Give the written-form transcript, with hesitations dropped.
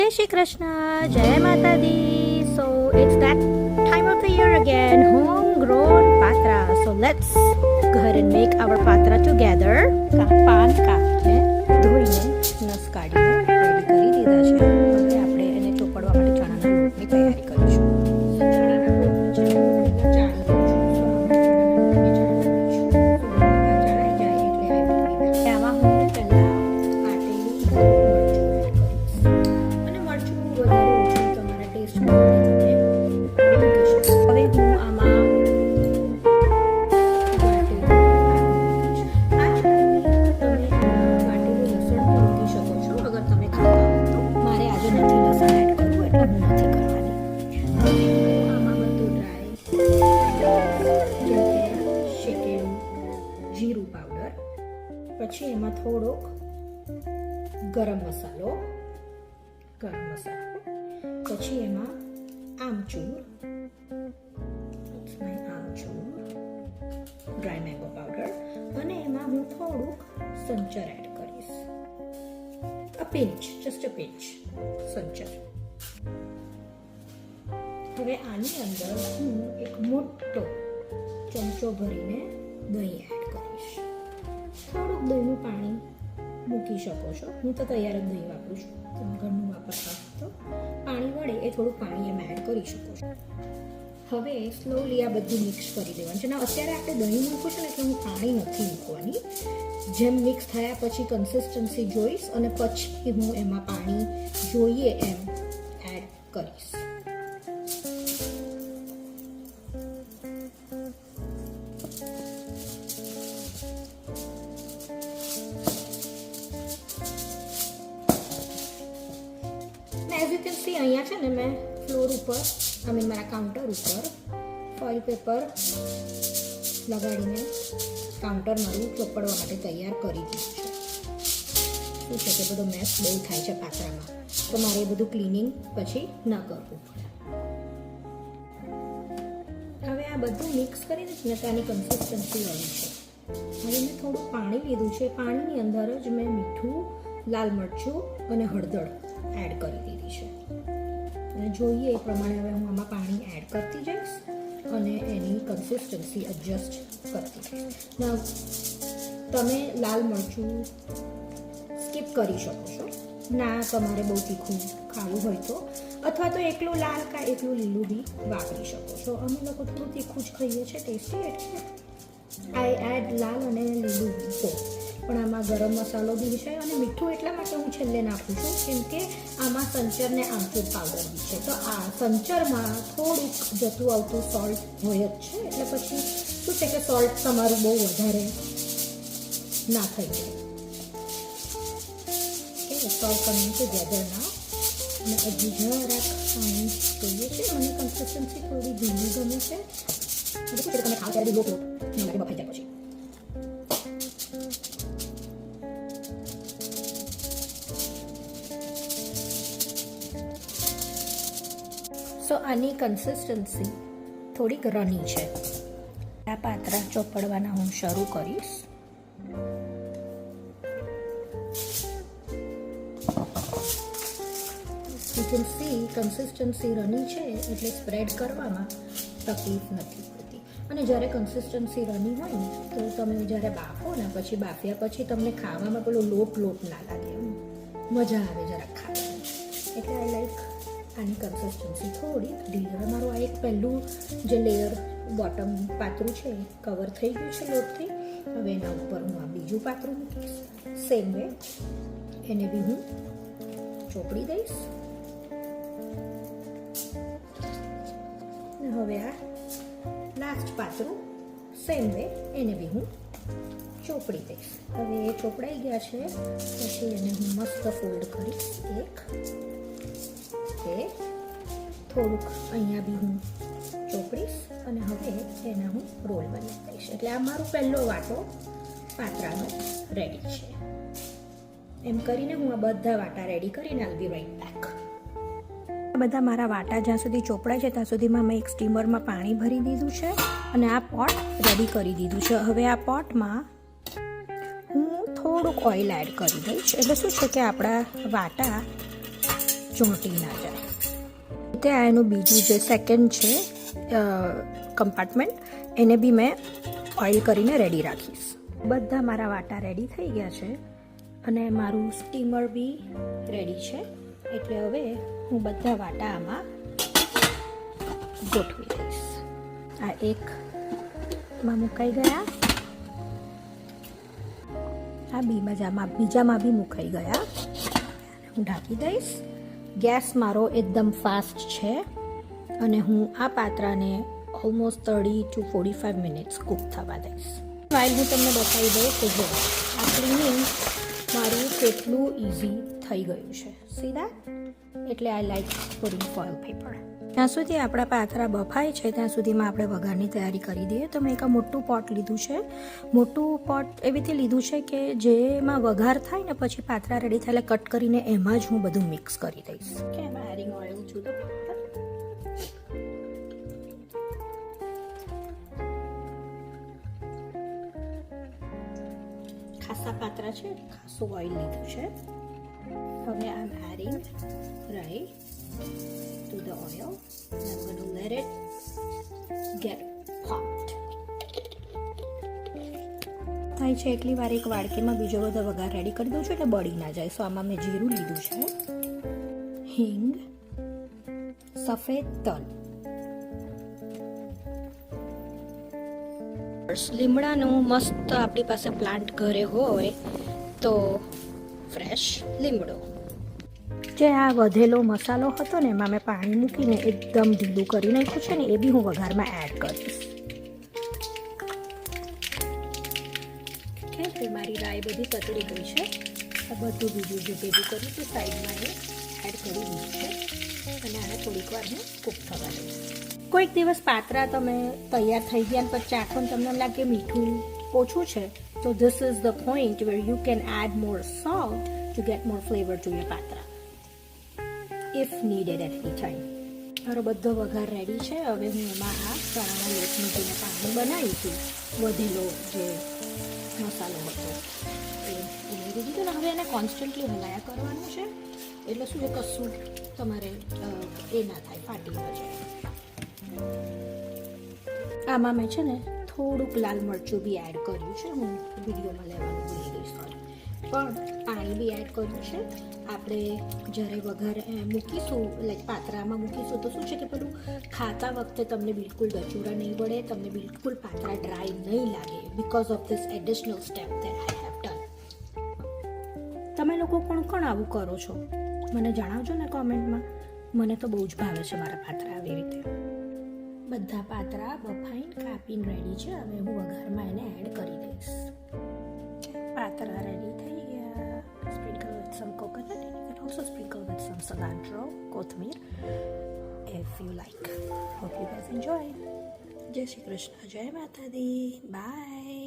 Jai Shri Krishna, Jai Mata Di. So it's that time of the year again, homegrown patra. So let's go ahead and make our patra together. પાન કાપીને ધોઈને નસ કાઢીને ready કરી દીધા છે. હવે આપણે એને ચોપડવા માટે ચણાના લોટની તૈયારી કરીશું. જીરું પાવડર, પછી એમાં થોડોક ગરમ મસાલો, પછી એમાં આમચૂર, ડ્રાય મેંગો પાવડર, અને એમાં હું થોડુંક સંચર એડ કરીશ. જસ્ટ અ પિંચ સંચર. હવે આની અંદર હું એક મોટો ચમચો ભરીને દહીં એડ કરીશ. થોડુંક દહીંનું પાણી મૂકી શકો છો. હું તો તૈયાર જ દહીં વાપરું છું. તમે ઘરનું વાપરતા તો પાણી વડે એ થોડુંક પાણી એમાં એડ કરી શકો છો. હવે સ્લોલી આ બધું મિક્સ કરી દેવાનું છે. ને અત્યારે આપણે દહીં મૂકવું છે ને એટલે હું પાણી નથી મૂકવાની. જેમ મિક્સ થયા પછી કન્સિસ્ટન્સી જોઈશ અને પછી હું એમાં પાણી જોઈએ એમ એડ કરીશ. એઝ યુ કેન સી અહીંયા છે ને મેં ફ્લોર ઉપર મારા કાઉન્ટર ઉપર ફોઇલ પેપર લગાડીને કાઉન્ટર મારું ચોપડવા માટે તૈયાર કરી દીધું છે. શું છે કે બધો મેસ બહુ થાય છે પાત્રામાં, તો મારે એ બધું ક્લિનિંગ પછી ના કરવું પડે. હવે આ બધું મિક્સ કરીને જ મેં ત્યાંની કન્સિસ્ટન્સી આવી છે. હવે મેં થોડું પાણી લીધું છે. પાણીની અંદર જ મેં મીઠું, લાલ મરચું અને હળદર એડ કરી દીધી છે. અને જોઈએ એ પ્રમાણે હવે હું આમાં પાણી એડ કરતી જઈશ અને એની કન્સિસ્ટન્સી એડજસ્ટ કરતી જઈશ. તમે લાલ મરચું સ્કીપ કરી શકો છો. ના તમારે બહુ તીખું ખાવું હોય તો, અથવા તો એકલું લાલ કે એકલું લીલું બી વાપરી શકો છો. અમે લોકો થોડું તીખું જ ખાઈએ છીએ, ટેસ્ટી, એટલે આઈ એડ લાલ અને લીલું તો. પણ આમાં ગરમ મસાલો બી છે અને મીઠું એટલા માટે હું છેલ્લે નાખું છું કેમ કે આમાં સંચર ને આમચૂર પાવડર બી છે. તો આ સંચરમાં થોડુંક જતું આવતું સોલ્ટ હોય જ છે, એટલે પછી શું છે કે સોલ્ટ તમારું બહુ વધારે ના થઈ જાય. ઓકે, સોલ્ટ કમિંગ ટુગેધર ના. અને હજી જરાક પાણી જોઈએ છે. મને કન્સિસ્ટન્સી થોડી ધીમી ગમે છે. તમે ખાવ ત્યારે બી લોટ બફાઈ જાય પછી. સો આની કન્સિસ્ટન્સી થોડીક રની છે. આ પાત્રા ચોપડવાના હું શરૂ કરીશ. યુ કેન સી કન્સિસ્ટન્સી રની છે એટલે સ્પ્રેડ કરવામાં તકલીફ નથી પડતી. અને જ્યારે કન્સિસ્ટન્સી રની હોય ને તો તમે જ્યારે બાફો ને પછી બાફ્યા પછી તમને ખાવામાં પેલો લોટ ના લાગે, મજા આવે જરાક ખાવાની. એટલે આઈ લાઈક આની કન્સિસ્ટન્સી થોડી ઢીલી. હવે મારું આ એક પહેલું જે લેયર બોટમ પાતળું છે કવર થઈ ગયું છે લોટથી. હવે એના ઉપર હું આ બીજું પાતળું મૂકીશ. સેમ વે એને બી હું ચોપડી દઈશ. હવે આ લાસ્ટ પાતળું સેમ વે એને બી હું ચોપડી દઈશ. હવે એ ચોપડાઈ ગયા છે પછી એને હું મસ્ત ફોલ્ડ કરીશ. થોડુંક અહીંયા બી હું ચોપડીશ અને હવે એના હું રોલ બનાવી દઈશ. એટલે આ મારો પહેલો વાટો પાત્રાનો રેડી છે. એમ કરીને હું આ બધા વાટા રેડી કરીને આલ બી રાઈટ બેક. બધા મારા વાટા જ્યાં સુધી ચોપડાય છે ત્યાં સુધીમાં મેં એક સ્ટીમરમાં પાણી ભરી દીધું છે અને આ પોટ રેડી કરી દીધું છે. હવે આ પોટમાં હું થોડુંક ઓઇલ એડ કરી દઈશ. એટલે શું છે કે આપણા વાટા ચોંટી ના જાય. ત્યાં એનું બીજું જે સેકન્ડ છે કમ્પાર્ટમેન્ટ, એને બી મેં ઓઇલ કરીને રેડી રાખીશ. બધા મારા વાટા રેડી થઈ ગયા છે અને મારું સ્ટીમર બી રેડી છે. એટલે હવે હું બધા વાટા આમાં ગોઠવી દઈશ. આ એકમાં મુકાઈ ગયા, આ બીજામાં બી મુકાઈ ગયા. હું ઢાંકી દઈશ. ગેસ મારો એકદમ ફાસ્ટ છે અને હું આ પાત્રાને ઓલમોસ્ટ 30 to 45 મિનિટ્સ કૂક થવા દઈશ. વાઇલ હું તમને બતાવી દઉં કે જો આ ક્લીનિંગ મારું કેટલું ઇઝી થઈ ગયું છે. સીધા એટલે I like putting foil paper. ત્યાં સુધી આપણા પાત્રા બફાય છે ત્યાં સુધીમાં આપણે વઘારની તૈયારી કરી દઈએ. તો મેં એક મોટું પોટ લીધું છે. મોટું પોટ એવી રીતે લીધું છે કે જેમાં વઘાર થાય ને પછી પાત્રા રેડી થાય એટલે કટ કરીને એમાં જ હું બધું મિક્સ કરી દઈશ. Okay, I am adding oil to the paper. ખાસા પાત્રા છે, ખાસું ઓઇલ લીધું છે. હવે I am adding rai to the oil and I'm going to let it get hot. થાય છે એટલી વાર એક વાડકીમાં બીજો બધો વઘાર રેડી કરી દઉં છું એટલે બળી ના જાય. સો આમાં મેં જીરું લીધું છે, હિંગ, સફેદ તલ, લીમડાનું મસ્ત આપણી પાસે પ્લાન્ટ ઘરે હોય તો ફ્રેશ લીમડો. જે આ વધેલો મસાલો હતો ને એમાં મેં પાણી મૂકીને એકદમ ઢીલું કરી નાખ્યું છે ને એ બી હું વઘારમાં એડ કરીશ. ઓકે, તો મારી રાઈ બધી તતડી ગઈ છે. આ બધું બીજું જે ભેગું કર્યું તો સાઈડમાં એ એડ કરી દીધું છે અને આને થોડીક વાર હું કૂક થવા દઈશ. કોઈક દિવસ પાત્રા તમે તૈયાર થઈ ગયા અને પછી ચાખો ને તમને એમ લાગે મીઠું ઓછું છે તો this is the point where you can add more salt to get more flavour to your patra if needed at any time. મારો બધો વઘાર રેડી છે. હવે હું એમાં આ ચણાના લોટનું જે પાણી બનાવ્યું હતું, વધેલો જે મસાલો હતો એ ઉમેરી દીધું ને હવે એને કોન્સ્ટન્ટલી હલાયા કરવાનું છે. એટલે શું છે કશું તમારે એ ના થાય, ફાટી ના જાય. આમાં મેં છે ને થોડુંક લાલ મરચું બી એડ કર્યું છે. હું વિડીયોમાં લેવાનું ભૂલી ગઈ, સોરી. પણ પાણી બી એડ કર્યું છે. આપણે જ્યારે વઘાર મૂકીશું લાઈક પાત્રામાં મૂકીશું તો શું છે કે પેલું ખાતા વખતે તમને બિલકુલ ડચુરા નહીં પડે, તમને બિલકુલ પાત્રા ડ્રાય નહીં લાગે because of this additional step that I have done. તમે લોકો કોણ આવું કરો છો મને જણાવજો ને કોમેન્ટમાં. મને તો બહુ જ ભાવે છે મારા પાત્રા આવી રીતે. બધા પાત્રા બફાઈને કાપીને રેડી છે. હવે હું વઘારમાં એને એડ કરી દઈશ. પાત્રા રેડી થઈ ગયા. Sprinkle with some coconut and you can also sprinkle with some cilantro, kothmir if you like. Hope you guys enjoy. Jai Shri Krishna, Jai Mata Di. Bye.